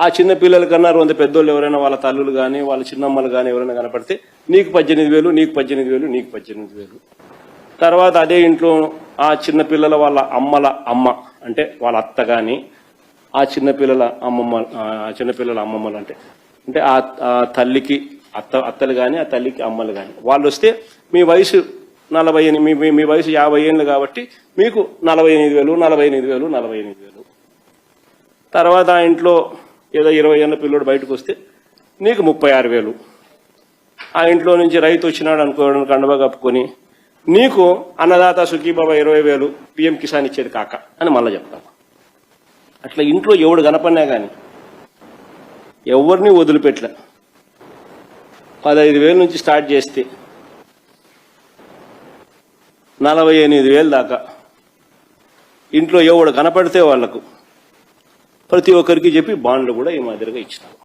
ఆ చిన్న పిల్లల కన్నా 100 పెద్దోళ్ళు ఎవరైనా వాళ్ళ తల్లులు కానీ వాళ్ళ చిన్నమ్మలు కానీ ఎవరైనా కనపడితే నీకు 18,000, నీకు 18,000, నీకు 18,000. తర్వాత అదే ఇంట్లో ఆ చిన్న పిల్లల వాళ్ళ అమ్మల అమ్మ అంటే వాళ్ళ అత్త కానీ ఆ చిన్నపిల్లల అమ్మమ్మలు అంటే ఆ తల్లికి అత్తలు కానీ ఆ తల్లికి అమ్మలు కానీ వాళ్ళు వస్తే మీ వయసు 40 మీ వయసు 50 ఏళ్ళు కాబట్టి మీకు 48,000. తర్వాత ఆ ఇంట్లో ఏదో 20 ఏళ్ళ పిల్లోడు బయటకు వస్తే నీకు 36,000. ఆ ఇంట్లో నుంచి రైతు వచ్చినాడు అనుకోవడం కండవ కప్పుకొని నీకు అన్నదాత సుఖీబాబా 20,000 పిఎం కిసాన్ ఇచ్చేది కాక అని మళ్ళీ చెప్తాం. అట్లా ఇంట్లో ఎవడు కనపడినా కానీ ఎవరిని వదిలిపెట్టలే. 15,000 నుంచి స్టార్ట్ చేస్తే 48,000 దాకా ఇంట్లో ఎవడు కనపడితే వాళ్లకు ప్రతి ఒక్కరికి చెప్పి బాండ్లు కూడా ఈ మాదిరిగా ఇచ్చినారు.